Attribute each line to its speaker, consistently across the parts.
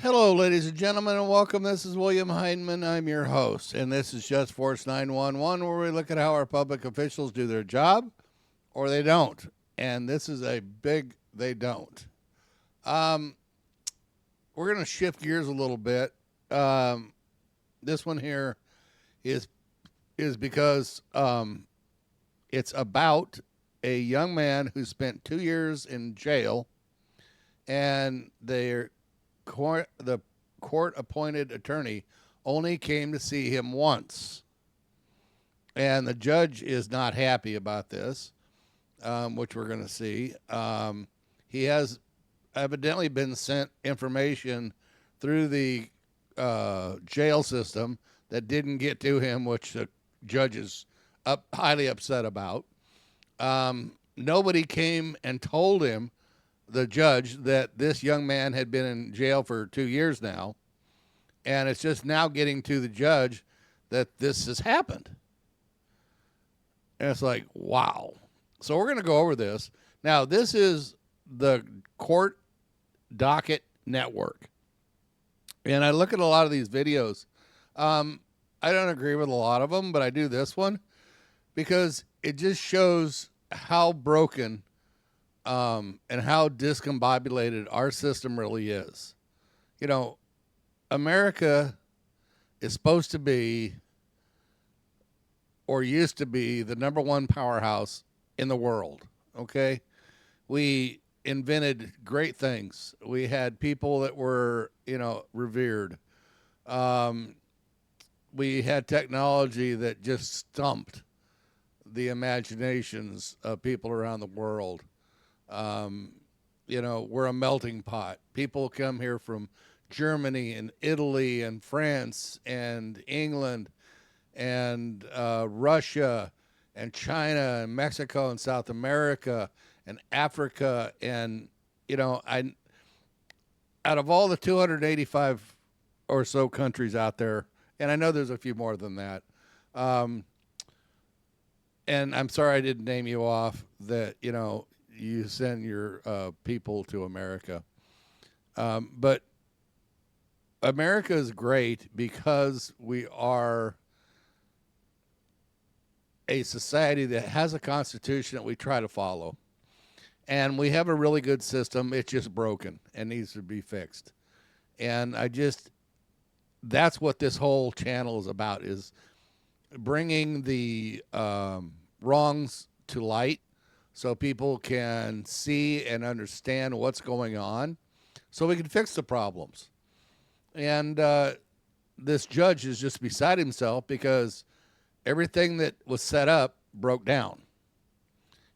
Speaker 1: Hello, ladies and gentlemen, and welcome. This is William Heineman. I'm your host, and this is Just Force 911, where we look at how our public officials do their job or they don't. And this is a big they don't. Um, we're going to shift gears a little bit. Um, this one here is is because it's about a young man who spent 2 years in jail, and the court appointed attorney only came to see him once. And the judge is not happy about this, which we're going to see. He has evidently been sent information through the jail system that didn't get to him, which the judge is highly upset about. Nobody came and told him, the judge, that this young man had been in jail for 2 years now, and it's just now getting to the judge that this has happened. And it's like, wow. So we're going to go over this. Now, this is the court docket network. And I look at a lot of these videos. I don't agree with a lot of them, but I do this one because it just shows how broken and how discombobulated our system really is. You know, America is supposed to be, or used to be, the number one powerhouse in the world. Okay? We invented great things. We had people that were, revered. Um, we had technology that just stumped the imaginations of people around the world. Um, we're a melting pot. People come here from Germany and Italy and France and England and Russia and China and Mexico and South America and Africa. And, I out of all the 285 or so countries out there, and I know there's a few more than that, and I'm sorry I didn't name you off, that, you send your people to America. But America is great because we are a society that has a constitution that we try to follow. And we have a really good system. It's just broken and needs to be fixed. And that's what this whole channel is about, is bringing the wrongs to light so people can see and understand what's going on so we can fix the problems. And this judge is just beside himself because everything that was set up broke down.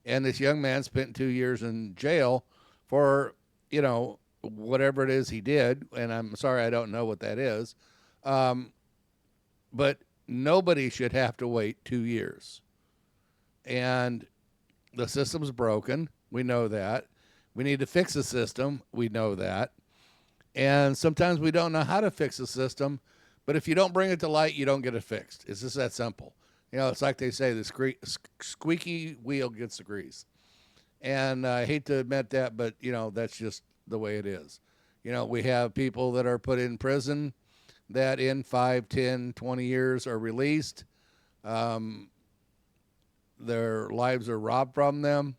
Speaker 1: And this young man spent 2 years in jail for, whatever it is he did. And I'm sorry, I don't know what that is. But nobody should have to wait 2 years. And the system's broken. We know that. We need to fix the system. We know that. And sometimes we don't know how to fix the system. But if you don't bring it to light, you don't get it fixed. It's just that simple. It's like they say, the squeaky wheel gets the grease. And I hate to admit that, but, that's just the way it is. We have people that are put in prison that in 5, 10, 20 years are released. Their lives are robbed from them.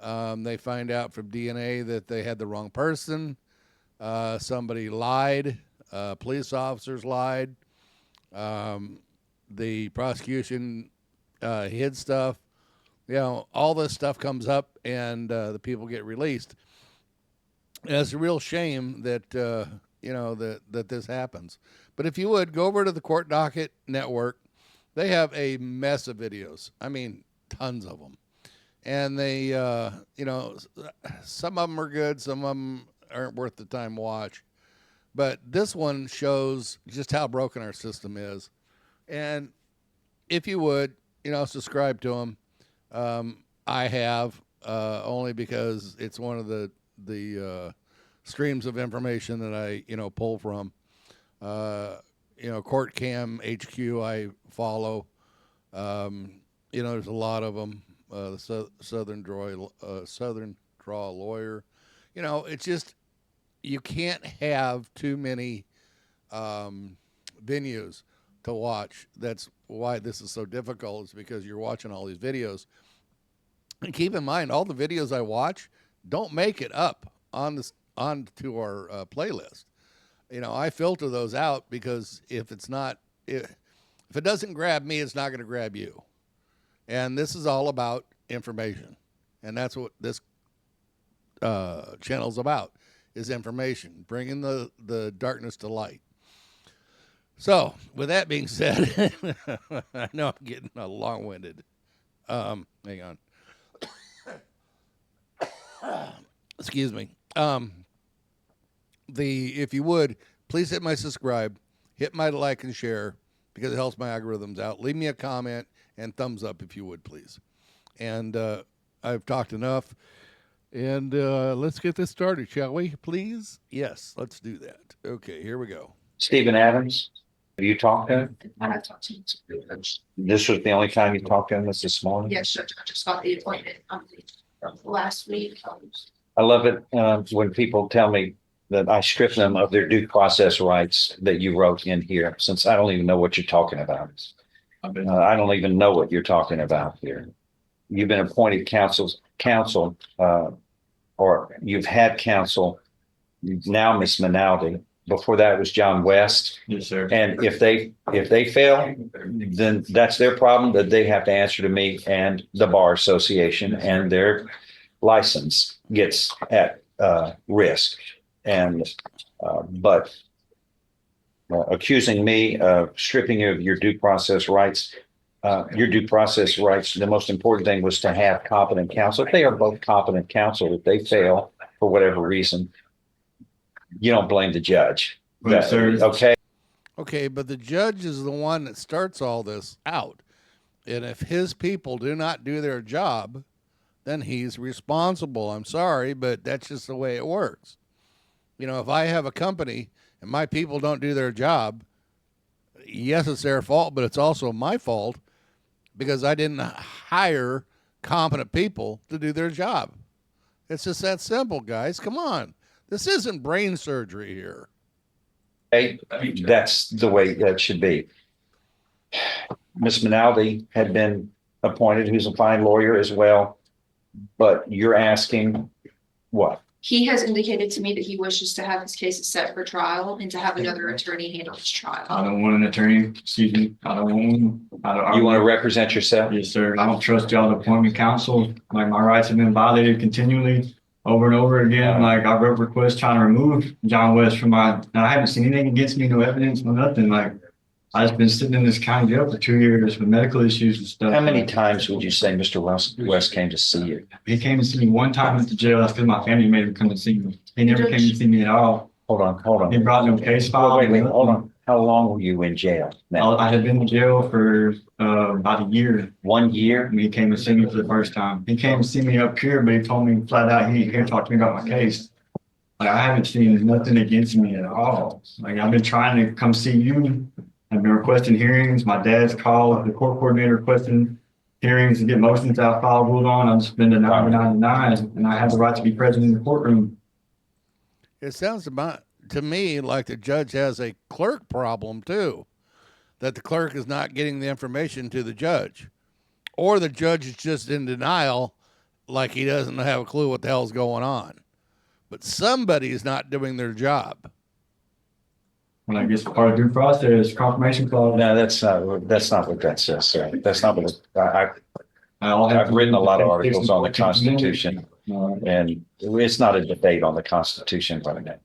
Speaker 1: They find out from DNA that they had the wrong person. Somebody lied. Police officers lied. The prosecution hid stuff. All this stuff comes up, and the people get released. And it's a real shame that that this happens. But if you would go over to the Court Docket Network, they have a mess of videos. I mean, tons of them. And they, some of them are good, some of them aren't worth the time to watch. But this one shows just how broken our system is. And if you would, subscribe to them. I have, only because it's one of the streams of information that I, pull from. Court Cam HQ I follow. There's a lot of them. The Southern Draw Lawyer. It's just you can't have too many venues to watch. That's why this is so difficult, is because you're watching all these videos. And keep in mind, all the videos I watch don't make it up onto our playlist. I filter those out because if it doesn't grab me, it's not going to grab you. And this is all about information, and that's what this channel's about, is information, bringing the darkness to light. So, with that being said, I know I'm getting long-winded. Hang on. Excuse me. If you would, please hit my subscribe, hit my like and share, because it helps my algorithms out. Leave me a comment and thumbs up if you would, please. And I've talked enough. And let's get this started, shall we, please? Yes, let's do that. Okay, here we go.
Speaker 2: Stephen Adams, have you talked to him?
Speaker 3: I have talked to him.
Speaker 2: This was the only time you talked to him this morning?
Speaker 3: Yes, sir. I just got the appointment last week.
Speaker 2: I love it when people tell me that I strip them of their due process rights that you wrote in here, since I don't even know what you're talking about. I don't even know what you're talking about here. You've been appointed counsel, or you've had counsel. Now, Miss Minaldi. Before that was John West.
Speaker 4: Yes, sir.
Speaker 2: And if they fail, then that's their problem, that they have to answer to me and the Bar Association, and their license gets at risk. And but accusing me of stripping you of your due process rights, the most important thing was to have competent counsel. If they are both competent counsel, if they fail for whatever reason, you don't blame the judge.
Speaker 4: Right, sir.
Speaker 2: Okay.
Speaker 1: Okay, but the judge is the one that starts all this out. And if his people do not do their job, then he's responsible. I'm sorry, but that's just the way it works. If I have a company and my people don't do their job, yes, it's their fault, but it's also my fault because I didn't hire competent people to do their job. It's just that simple, guys. Come on. This isn't brain surgery here.
Speaker 2: Hey, that's the way that should be. Miss Minaldi had been appointed, who's a fine lawyer as well, but you're asking what?
Speaker 3: He has indicated to me that he wishes to have his cases set for trial and to have another attorney handle his trial.
Speaker 4: I don't want an attorney. Excuse me. I don't want one.
Speaker 2: You want to represent yourself?
Speaker 4: Yes, sir. I don't trust y'all to appoint me counsel. Like, my rights have been violated continually over and over again. Like, I wrote requests trying to remove John West from and I haven't seen anything against me, no evidence, no nothing. Like, I've just been sitting in this county jail for 2 years with medical issues and stuff.
Speaker 2: How many times would you say Mr. West came to see you?
Speaker 4: He came to see me one time at the jail. That's because my family made him come and see me. He never came to see me at all.
Speaker 2: Hold on.
Speaker 4: He brought no case file.
Speaker 2: Wait, hold on. How long were you in jail now?
Speaker 4: I had been in jail for about a year.
Speaker 2: 1 year?
Speaker 4: When he came to see me for the first time. He came to see me up here, but he told me flat out he ain't here to talk to me about my case. Like, I haven't seen nothing against me at all. Like, I've been trying to come see you. I've been requesting hearings. My dad's called the court coordinator requesting hearings to get motions out, file ruled on. I'm spending $9.99, and I have the right to be present in the courtroom.
Speaker 1: It sounds to me like the judge has a clerk problem too, that the clerk is not getting the information to the judge, or the judge is just in denial, like he doesn't have a clue what the hell's going on. But somebody is not doing their job.
Speaker 4: When I guess part of due process, confirmation clause.
Speaker 2: No, that's not what that says, sir. That's not what I've written a lot of articles on the Constitution, and it's not a debate on the Constitution right now.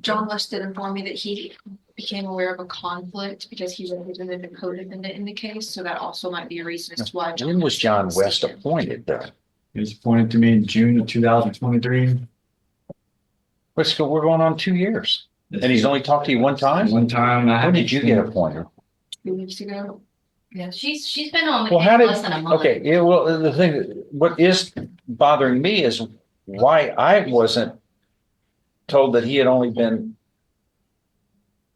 Speaker 3: John West did inform me that he became aware of a conflict because he represented a co-defendant in the case. So that also might be a reason as to why.
Speaker 2: When was John West appointed though?
Speaker 4: He was appointed to me in June of 2023.
Speaker 2: We're going on 2 years. And he's only talked to you one time?
Speaker 4: One time.
Speaker 2: When did you get appointed?
Speaker 3: 2 weeks ago.
Speaker 5: Yeah, she's been on the
Speaker 2: Well,
Speaker 5: case
Speaker 2: how did,
Speaker 5: less than a month.
Speaker 2: okay, yeah, well, the thing, what is bothering me is why I wasn't told that he had only been,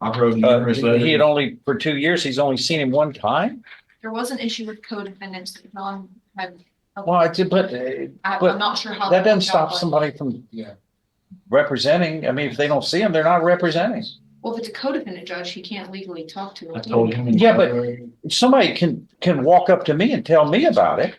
Speaker 4: I wrote numerous letters.
Speaker 2: he had only, for 2 years, he's only seen him one time?
Speaker 3: There was an issue with co-defendants that John had.
Speaker 2: Well, I did, but
Speaker 3: I'm not sure how.
Speaker 2: that doesn't stop
Speaker 3: worked out,
Speaker 2: somebody from representing. I mean, if they don't see him, they're not representing.
Speaker 3: Well, if it's a co-defendant judge, he can't legally talk to him.
Speaker 4: I told him.
Speaker 2: Yeah, but somebody can walk up to me and tell me about it.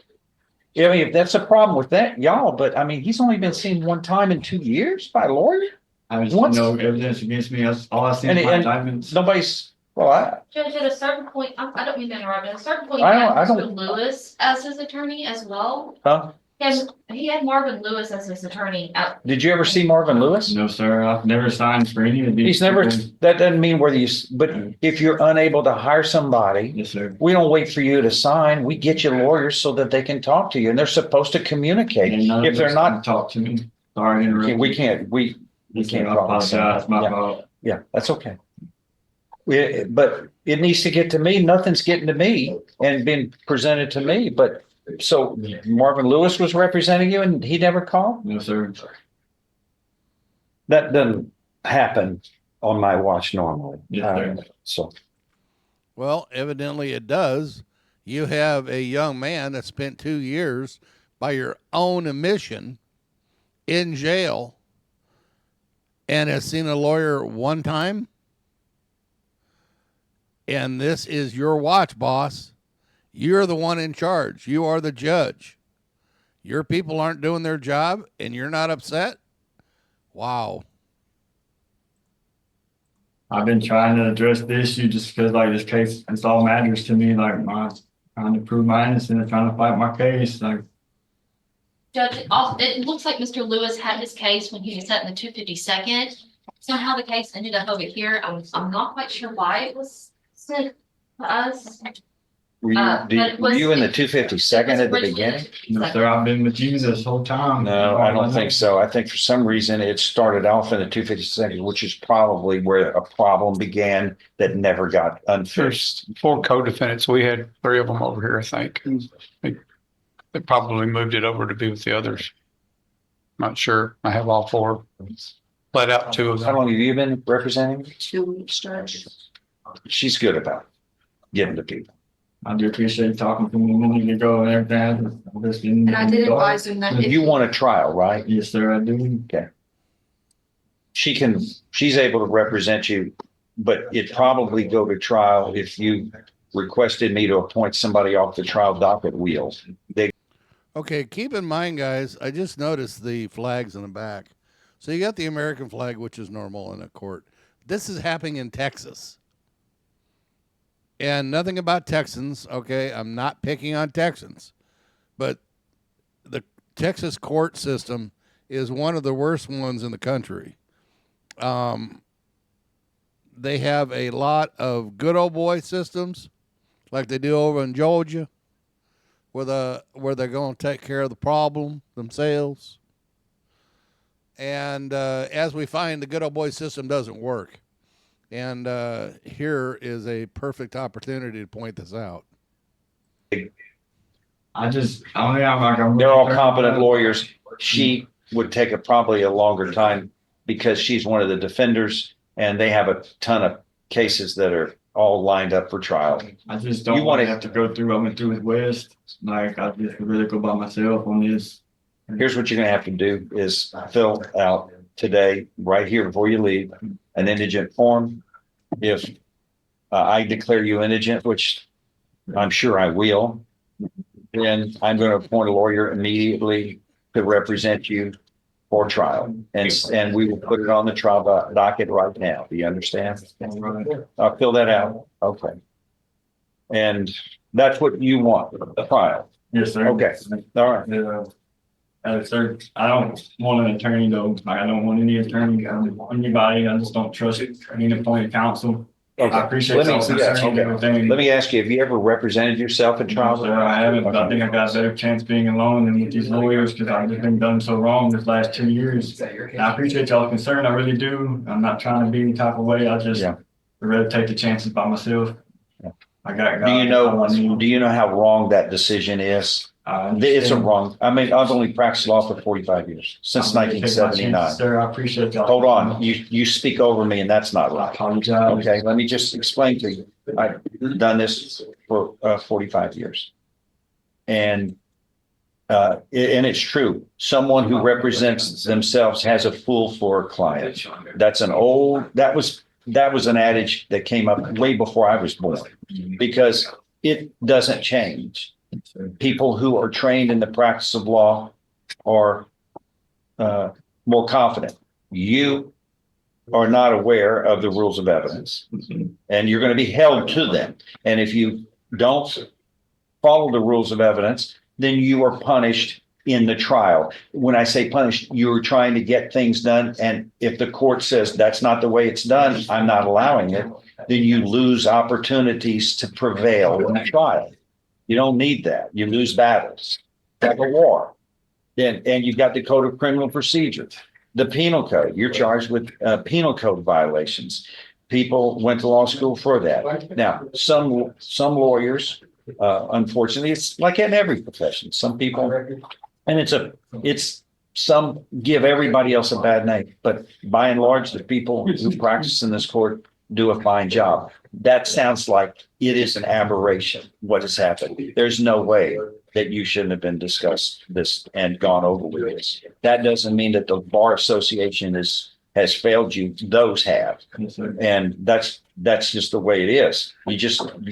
Speaker 2: I mean, if that's a problem with that, y'all, but I mean, he's only been seen one time in 2 years by a lawyer.
Speaker 4: I haven't seen no evidence against me. That's all I've seen
Speaker 2: And-
Speaker 4: is my
Speaker 2: and
Speaker 4: indictments.
Speaker 2: Nobody's, well,
Speaker 5: Judge, at a certain point, I don't mean to interrupt, at a certain point, he
Speaker 2: I
Speaker 5: had
Speaker 2: don't-
Speaker 5: Mr. Lewis as his attorney as well.
Speaker 2: huh?
Speaker 5: And he had Marvin Lewis as his attorney.
Speaker 2: Did you ever see Marvin Lewis?
Speaker 4: No, sir. I've never signed for any of these.
Speaker 2: He's never,
Speaker 4: people.
Speaker 2: that doesn't mean whether you, but if you're unable to hire somebody,
Speaker 4: Yes, sir.
Speaker 2: we don't wait for you to sign. We get you lawyers so that they can talk to you and they're supposed to communicate.
Speaker 4: And none of
Speaker 2: If they're
Speaker 4: those
Speaker 2: not,
Speaker 4: can talk to me. Sorry to interrupt.
Speaker 2: we can't, we
Speaker 4: Yes, sir.
Speaker 2: can't
Speaker 4: I
Speaker 2: promise that.
Speaker 4: apologize. My
Speaker 2: Yeah.
Speaker 4: fault.
Speaker 2: Yeah, that's okay. But it needs to get to me. Nothing's getting to me and been presented to me, but so Marvin Lewis was representing you and he never called?
Speaker 4: No, sir.
Speaker 2: That doesn't happen on my watch normally.
Speaker 4: Yes, sir.
Speaker 2: So,
Speaker 1: Well, evidently it does. You have a young man that spent 2 years by your own admission in jail and has seen a lawyer one time. And this is your watch, boss. You're the one in charge. You are the judge. Your people aren't doing their job and you're not upset? Wow.
Speaker 4: I've been trying to address the issue just because like this case, it's all matters to me. Like my trying to prove my innocence and trying to fight my case. Like
Speaker 5: Judge, it looks like Mr. Lewis had his case when he was set in the 252nd. Somehow the case ended up over here. I'm not quite sure why it was sent to us.
Speaker 2: were
Speaker 5: But it was-
Speaker 2: you in the
Speaker 5: it
Speaker 2: 252nd at the
Speaker 5: originally
Speaker 2: beginning?
Speaker 4: no, sir, I've been with you this whole time.
Speaker 2: No, I don't think so. I think for some reason it started off in the 252nd, which is probably where a problem began that never got unfixed.
Speaker 6: There's 4 co-defendants. We had 3 of them over here, I think. They probably moved it over to be with the others. Not sure. I have all 4. Let out 2 of
Speaker 2: How
Speaker 6: them.
Speaker 2: long have you been representing?
Speaker 3: 2 weeks, Judge.
Speaker 2: She's good about giving to people.
Speaker 4: I do appreciate talking to me a minute ago and everything. I've just been-
Speaker 3: And I did advise him that if
Speaker 2: You want a trial, right?
Speaker 4: Yes, sir, I do.
Speaker 2: She's able to represent you, but it probably go to trial if you requested me to appoint somebody off the trial docket wheel.
Speaker 1: Okay, keep in mind, guys, I just noticed the flags in the back. So you got the American flag, which is normal in a court. This is happening in Texas. And nothing about Texans, okay? I'm not picking on Texans. But the Texas court system is one of the worst ones in the country. They have a lot of good old boy systems like they do over in Georgia, where they're going to take care of the problem themselves. And as we find, the good old boy system doesn't work. And here is a perfect opportunity to point this out.
Speaker 4: I don't know. I'm
Speaker 2: They're all competent lawyers. She would take probably a longer time because she's one of the defenders and they have a ton of cases that are all lined up for trial.
Speaker 4: I just
Speaker 2: You
Speaker 4: don't want
Speaker 2: wanna-
Speaker 4: to have to go through what I went through with West. Like I just really go by myself on this.
Speaker 2: Here's what you're gonna have to do is fill out today, right here before you leave, an indigent form. If I declare you indigent, which I'm sure I will, then I'm gonna appoint a lawyer immediately to represent you for trial. And we will put it on the trial docket right now. Do you understand? I'll fill that out. Okay. And that's what you want, a trial.
Speaker 4: Yes, sir.
Speaker 2: Okay. All right.
Speaker 4: Sir, I don't want an attorney though. Like I don't want any attorney, anybody. I just don't trust any appointed counsel. I
Speaker 2: Okay.
Speaker 4: appreciate
Speaker 2: Let me-
Speaker 4: y'all
Speaker 2: yeah,
Speaker 4: concerning
Speaker 2: okay.
Speaker 4: everything.
Speaker 2: Let me ask you, have you ever represented yourself in trial?
Speaker 4: Sir, I haven't, but I think I got a better chance being alone than with these lawyers because I've just been done so wrong this last 2 years. And I appreciate y'all concern. I really do. I'm not trying to be any type of way. I just
Speaker 2: Yeah.
Speaker 4: I'd rather take the chances by myself.
Speaker 2: Yeah.
Speaker 4: I got.
Speaker 2: Do you know how wrong that decision is? It's a wrong, I mean, I've only practiced law for 45 years, since 1979.
Speaker 4: Sir, I appreciate y'all.
Speaker 2: Hold on, you speak over me and that's not
Speaker 4: I
Speaker 2: right.
Speaker 4: apologize.
Speaker 2: Okay, let me just explain to you. I've done this for 45 years. And and it's true. Someone who represents themselves has a fool for a client. That was an adage that came up way before I was born because it doesn't change. People who are trained in the practice of law are more confident. You are not aware of the rules of evidence and you're going to be held to them. And if you don't follow the rules of evidence, then you are punished in the trial. When I say punished, you're trying to get things done. And if the court says that's not the way it's done, I'm not allowing it, then you lose opportunities to prevail in the trial. You don't need that. You lose battles. Like a war. And you've got the Code of Criminal Procedure, the Penal Code. You're charged with penal code violations. People went to law school for that. Now, some lawyers, unfortunately, it's like in every profession. Some people, and some give everybody else a bad name, but by and large, the people who practice in this court do a fine job. That sounds like it is an aberration, what has happened. There's no way that you shouldn't have been discussed this and gone over with this. That doesn't mean that the Bar Association has failed you. Those have. And that's just the way it is. You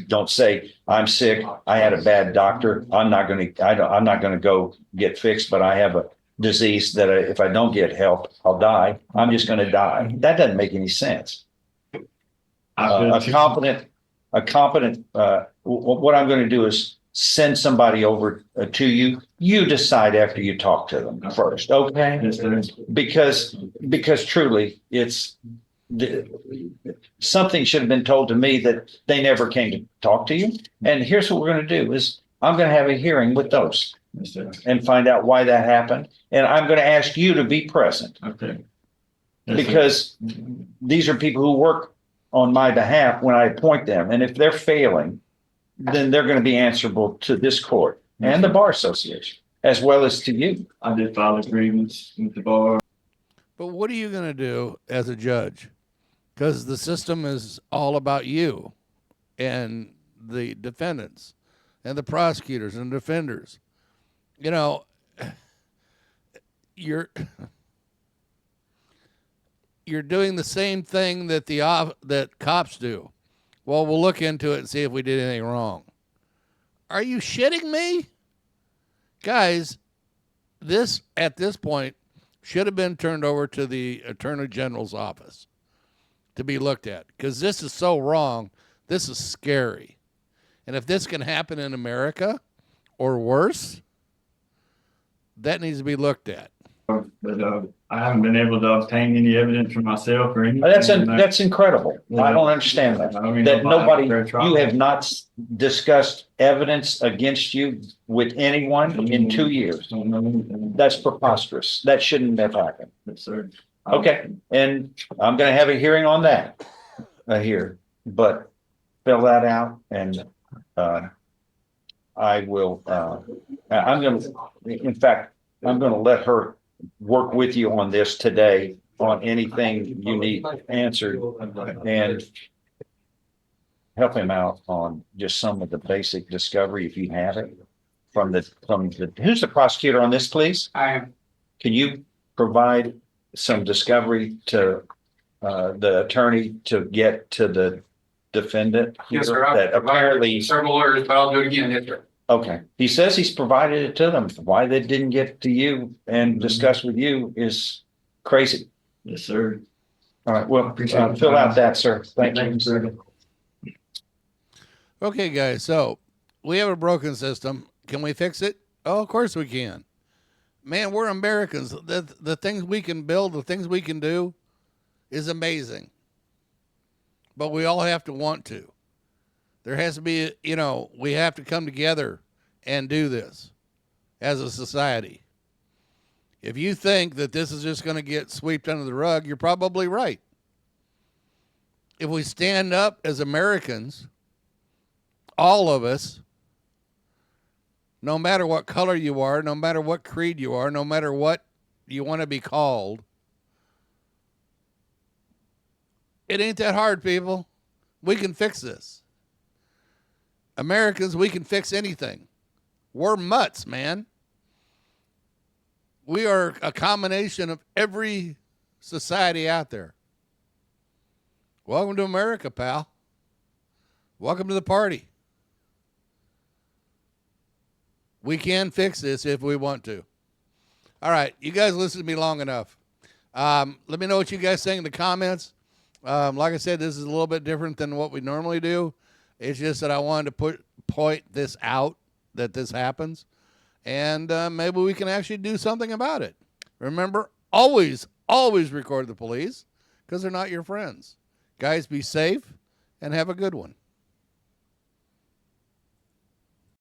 Speaker 2: don't say, I'm sick. I had a bad doctor. I'm not going to go get fixed, but I have a disease that if I don't get help, I'll die. I'm just going to die. That doesn't make any sense. What I'm going to do is send somebody over to you. You decide after you talk to them first, okay? Because truly, something should have been told to me that they never came to talk to you. And here's what we're going to do is I'm going to have a hearing with those and find out why that happened. And I'm going to ask you to be present.
Speaker 4: Okay.
Speaker 2: Because these are people who work on my behalf when I appoint them. And if they're failing, then they're going to be answerable to this court and the Bar Association, as well as to you.
Speaker 4: I did file agreements with the bar.
Speaker 1: But what are you going to do as a judge? Because the system is all about you and the defendants and the prosecutors and defenders. You know, you're doing the same thing that that cops do. Well, we'll look into it and see if we did anything wrong. Are you shitting me? Guys, this at this point should have been turned over to the Attorney General's office to be looked at because this is so wrong. This is scary. And if this can happen in America or worse, that needs to be looked at.
Speaker 4: But I haven't been able to obtain any evidence for myself or anything.
Speaker 2: That's incredible. I don't understand that. You have not discussed evidence against you with anyone in 2 years. That's preposterous. That shouldn't have happened.
Speaker 4: Yes, sir.
Speaker 2: Okay, and I'm going to have a hearing on that here, but fill that out and I will. I'm going to let her work with you on this today on anything you need answered and help him out on just some of the basic discovery if you have it from who's the prosecutor on this, please?
Speaker 6: I am.
Speaker 2: Can you provide some discovery to the attorney to get to the defendant?
Speaker 6: Yes, sir.
Speaker 2: That apparently
Speaker 6: Several lawyers, but I'll do it again. Yes, sir.
Speaker 2: Okay. He says he's provided it to them. Why they didn't get to you and discuss with you is crazy.
Speaker 4: Yes, sir.
Speaker 2: All right. Well, fill out that, sir. Thank you.
Speaker 4: Sir.
Speaker 1: Okay, guys. So we have a broken system. Can we fix it? Oh, of course we can. Man, we're Americans. The things we can build, the things we can do is amazing. But we all have to want to. There has to be, we have to come together and do this as a society. If you think that this is just going to get swept under the rug, you're probably right. If we stand up as Americans, all of us, no matter what color you are, no matter what creed you are, no matter what you want to be called, it ain't that hard, people. We can fix this. Americans, we can fix anything. We're mutts, man. We are a combination of every society out there. Welcome to America, pal. Welcome to the party. We can fix this if we want to. All right, you guys listen to me long enough. Let me know what you guys think in the comments. Like I said, this is a little bit different than what we normally do. It's just that I wanted to point this out, that this happens. And maybe we can actually do something about it. Remember, always record the police because they're not your friends. Guys, be safe and have a good one.